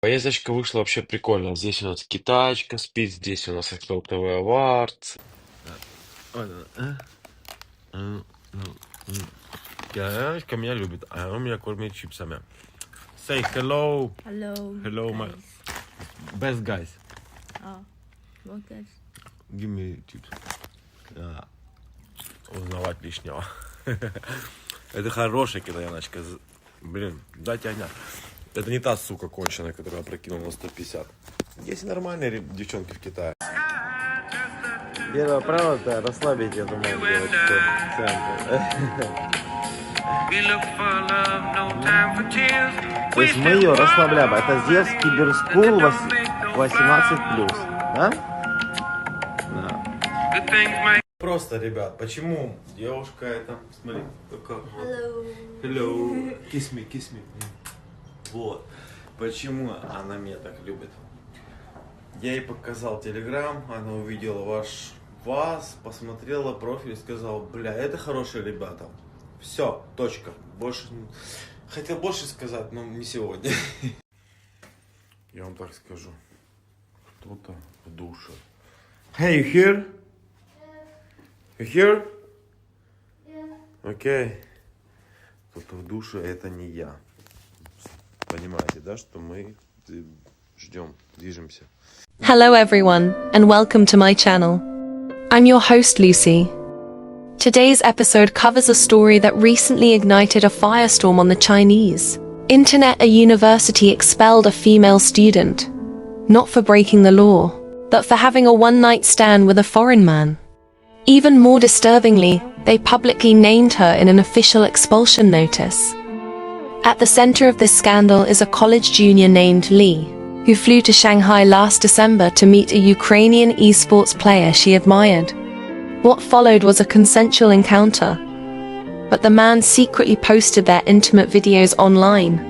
Поездочка вышла вообще прикольно. Здесь у нас китаечка спит, здесь у нас Expelled TV Awards. Китаечка меня любит, а он меня кормит чипсами. Say hello. Hello. Hello, my best guys. Oh, what guys? Give me chips. Узнавать лишнего. Это хорошая китаяночка. Блин, дайте огня. Это не та сука конченая, которую я прокинул на 150. Есть нормальные девчонки в Китае. Первое правило – это расслабить эту мать. То есть мы ее расслабляем. Это Зевс Киберскул 18+. Да? Да. Просто, ребят, почему девушка это... Смотри, как... Hello. Hello. Kiss me. Вот. Почему она меня так любит? Я ей показал телеграм, она увидела вас, посмотрела профиль и сказала, бля, это хорошие ребята. Все, точка. Больше... Хотел больше сказать, но не сегодня. Я вам так скажу. Кто-то в душе. Hey, you here? You here? Окей. Кто-то в душе, это не я. Понимаете, да, что мы ждем, движемся. Hello everyone, and welcome to my channel. I'm your host Lucy. Today's episode covers a story that recently ignited a firestorm on the Chinese internet. A university expelled a female student, not for breaking the law, but for having a one-night stand with a foreign man. Even more disturbingly, they publicly named her in an official expulsion notice. At the center of this scandal is a college junior named Li, who flew to Shanghai last December to meet a Ukrainian esports player she admired. What followed was a consensual encounter, but the man secretly posted their intimate videos online,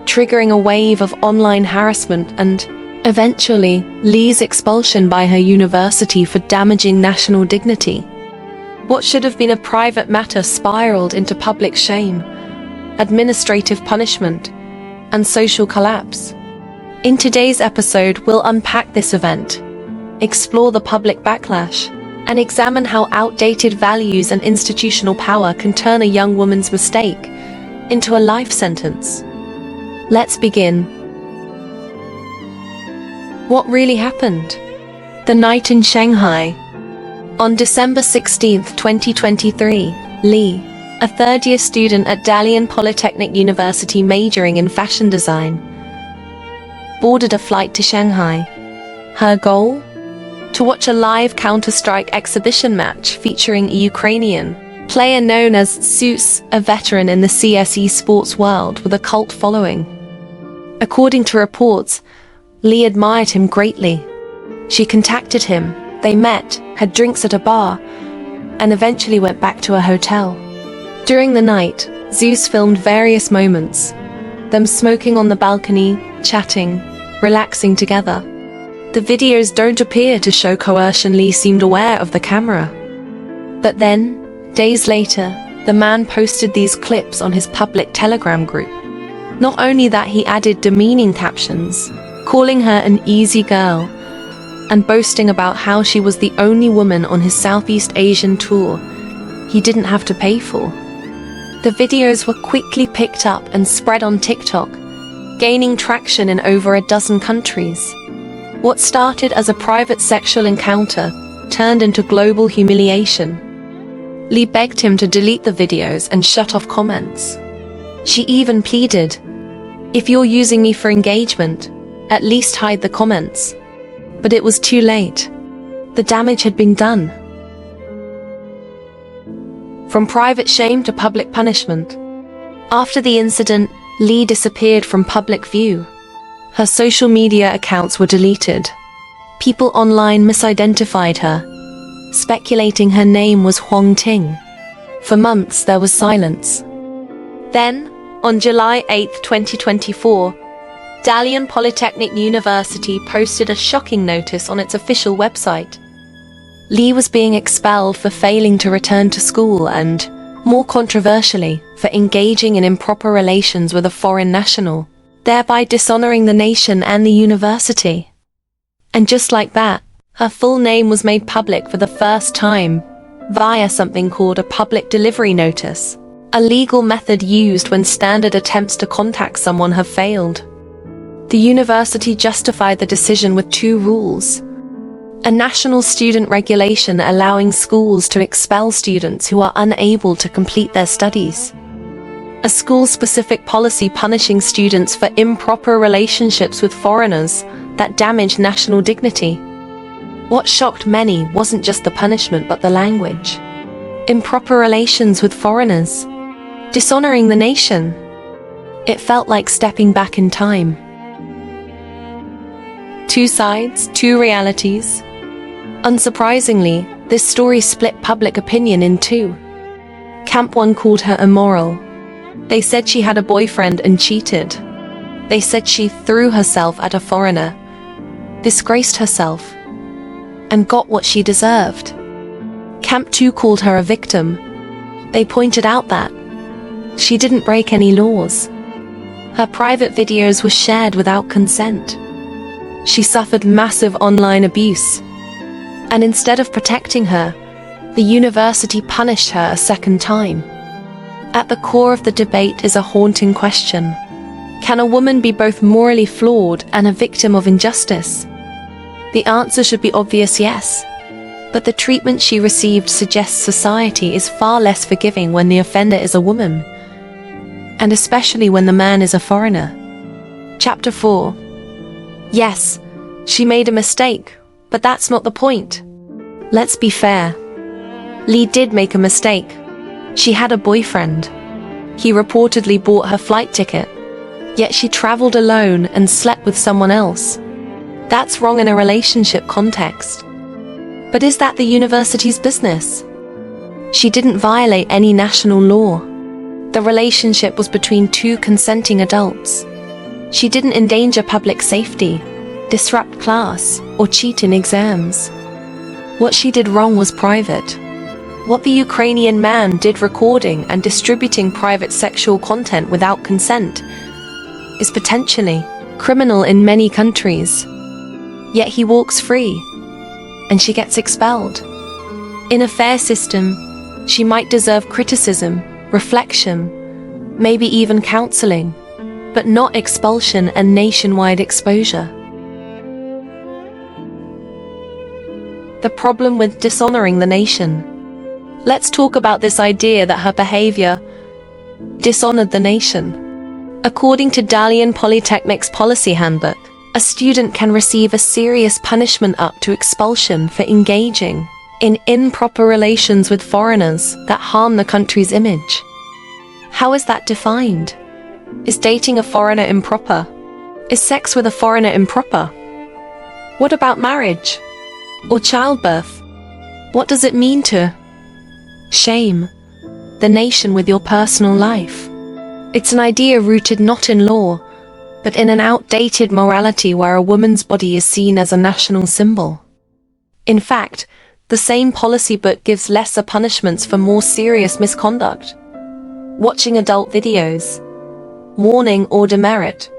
triggering a wave of online harassment and, eventually, Li's expulsion by her university for damaging national dignity. What should have been a private matter spiraled into public shame, administrative punishment, and social collapse. In today's episode, we'll unpack this event, explore the public backlash, and examine how outdated values and institutional power can turn a young woman's mistake into a life sentence. Let's begin. What really happened? The night in Shanghai. On December 16, 2023, Li, a third-year student at Dalian Polytechnic University majoring in fashion design, boarded a flight to Shanghai. Her goal? To watch a live Counter-Strike exhibition match featuring a Ukrainian player known as Zeus, a veteran in the CSE sports world with a cult following. According to reports, Li admired him greatly. She contacted him, they met, had drinks at a bar, and eventually went back to a hotel. During the night, Zeus filmed various moments, them smoking on the balcony, chatting, relaxing together. The videos don't appear to show coercion. Li seemed aware of the camera. But then, days later, the man posted these clips on his public Telegram group. Not only that, he added demeaning captions, calling her an easy girl, and boasting about how she was the only woman on his Southeast Asian tour he didn't have to pay for. The videos were quickly picked up and spread on TikTok, gaining traction in over a dozen countries. What started as a private sexual encounter turned into global humiliation. Li begged him to delete the videos and shut off comments. She even pleaded, "If you're using me for engagement, at least hide the comments." But it was too late. The damage had been done. From private shame to public punishment. After the incident, Li disappeared from public view. Her social media accounts were deleted. People online misidentified her, speculating her name was Huang Ting. For months there was silence. Then, on July 8, 2024, Dalian Polytechnic University posted a shocking notice on its official website. Li was being expelled for failing to return to school and, more controversially, for engaging in improper relations with a foreign national. thereby dishonoring the nation and the university. And just like that, her full name was made public for the first time via something called a public delivery notice, a legal method used when standard attempts to contact someone have failed. The university justified the decision with two rules: a national student regulation allowing schools to expel students who are unable to complete their studies, a school-specific policy punishing students for improper relationships with foreigners that damage national dignity. What shocked many wasn't just the punishment but the language. Improper relations with foreigners, dishonoring the nation. It felt like stepping back in time. Two sides, two realities. Unsurprisingly, this story split public opinion in two. Camp 1 called her immoral. They said she had a boyfriend and cheated. They said she threw herself at a foreigner, disgraced herself, and got what she deserved. Camp 2 called her a victim. They pointed out that she didn't break any laws. Her private videos were shared without consent. She suffered massive online abuse. And instead of protecting her, the university punished her a second time. At the core of the debate is a haunting question. Can a woman be both morally flawed and a victim of injustice? The answer should be obvious yes. But the treatment she received suggests society is far less forgiving when the offender is a woman, and especially when the man is a foreigner. Chapter 4. Yes, she made a mistake, but that's not the point. Let's be fair. Lee did make a mistake. She had a boyfriend. He reportedly bought her flight ticket, yet she traveled alone and slept with someone else. That's wrong in a relationship context. But is that the university's business? She didn't violate any national law. The relationship was between two consenting adults. She didn't endanger public safety, disrupt class, or cheat in exams. What she did wrong was private. What the Ukrainian man did recording and distributing private sexual content without consent is potentially criminal in many countries. Yet he walks free, and she gets expelled. In a fair system, she might deserve criticism, reflection, maybe even counseling, but not expulsion and nationwide exposure. The problem with dishonoring the nation. Let's talk about this idea that her behavior dishonored the nation. According to Dalian Polytechnic's policy handbook, a student can receive a serious punishment up to expulsion for engaging in improper relations with foreigners that harm the country's image. How is that defined? Is dating a foreigner improper? Is sex with a foreigner improper? What about marriage? Or childbirth? What does it mean to shame the nation with your personal life? It's an idea rooted not in law, but in an outdated morality where a woman's body is seen as a national symbol. In fact, the same policy book gives lesser punishments for more serious misconduct. Watching adult videos, warning or demerit,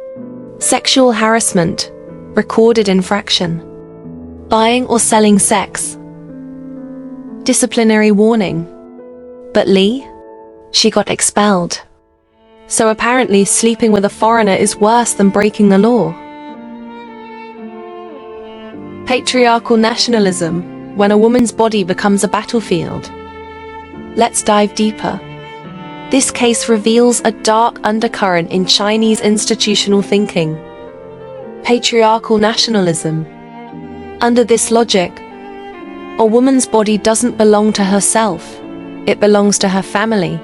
sexual harassment, recorded infraction, buying or selling sex, disciplinary warning. But Lee? She got expelled. So apparently sleeping with a foreigner is worse than breaking the law. Patriarchal nationalism, when a woman's body becomes a battlefield. Let's dive deeper. This case reveals a dark undercurrent in Chinese institutional thinking. Patriarchal nationalism. Under this logic, a woman's body doesn't belong to herself. It belongs to her family,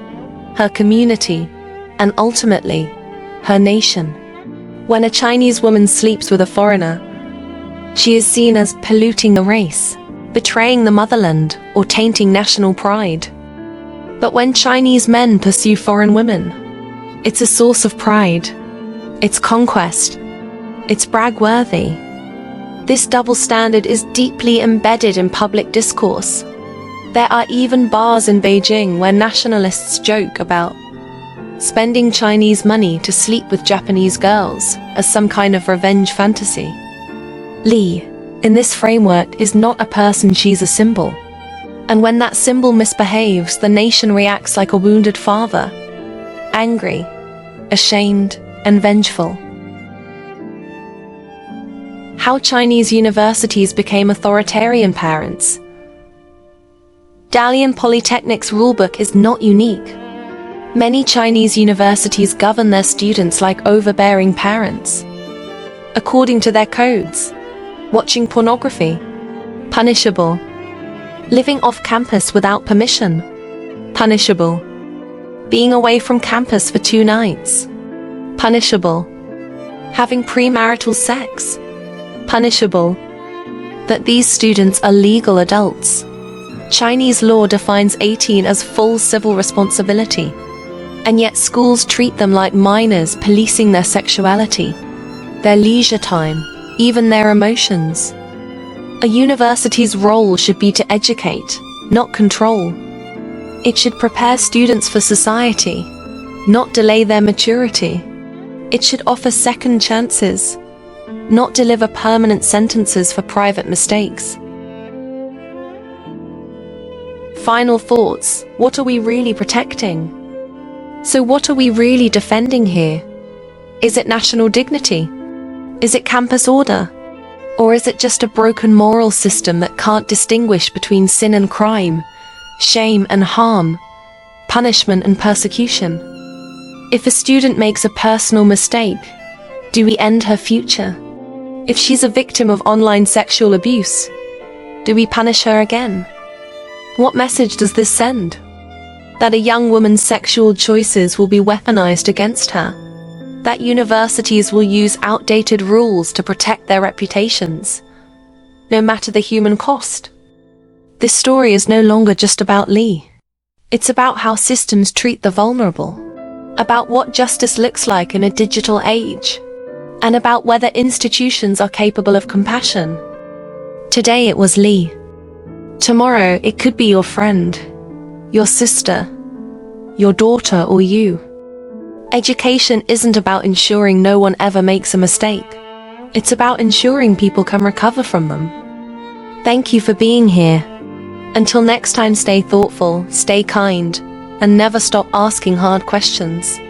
her community, and ultimately, her nation. When a Chinese woman sleeps with a foreigner, she is seen as polluting the race, betraying the motherland, or tainting national pride. But when Chinese men pursue foreign women, it's a source of pride. It's conquest. It's brag-worthy. This double standard is deeply embedded in public discourse. There are even bars in Beijing where nationalists joke about spending Chinese money to sleep with Japanese girls as some kind of revenge fantasy. Li, in this framework, is not a person, she's a symbol. And when that symbol misbehaves, the nation reacts like a wounded father, angry, ashamed, and vengeful. How Chinese universities became authoritarian parents. Dalian Polytechnic's rulebook is not unique. Many Chinese universities govern their students like overbearing parents. According to their codes, watching pornography, punishable. Living off campus without permission, punishable. Being away from campus for 2 nights, punishable. Having premarital sex, punishable. That these students are legal adults. Chinese law defines 18 as full civil responsibility, and yet schools treat them like minors, policing their sexuality, their leisure time, even their emotions. A university's role should be to educate, not control. It should prepare students for society, not delay their maturity. It should offer second chances, not deliver permanent sentences for private mistakes. Final thoughts. What are we really protecting? So what are we really defending here? Is it national dignity? Is it campus order? Or is it just a broken moral system that can't distinguish between sin and crime, shame and harm, punishment and persecution? If a student makes a personal mistake, do we end her future? If she's a victim of online sexual abuse, do we punish her again? What message does this send? That a young woman's sexual choices will be weaponized against her. That universities will use outdated rules to protect their reputations, no matter the human cost. This story is no longer just about Li. It's about how systems treat the vulnerable, about what justice looks like in a digital age, and about whether institutions are capable of compassion. Today it was Li. Tomorrow it could be your friend, your sister, your daughter, or you. Education isn't about ensuring no one ever makes a mistake. It's about ensuring people can recover from them. Thank you for being here. Until next time, stay thoughtful, stay kind, and never stop asking hard questions.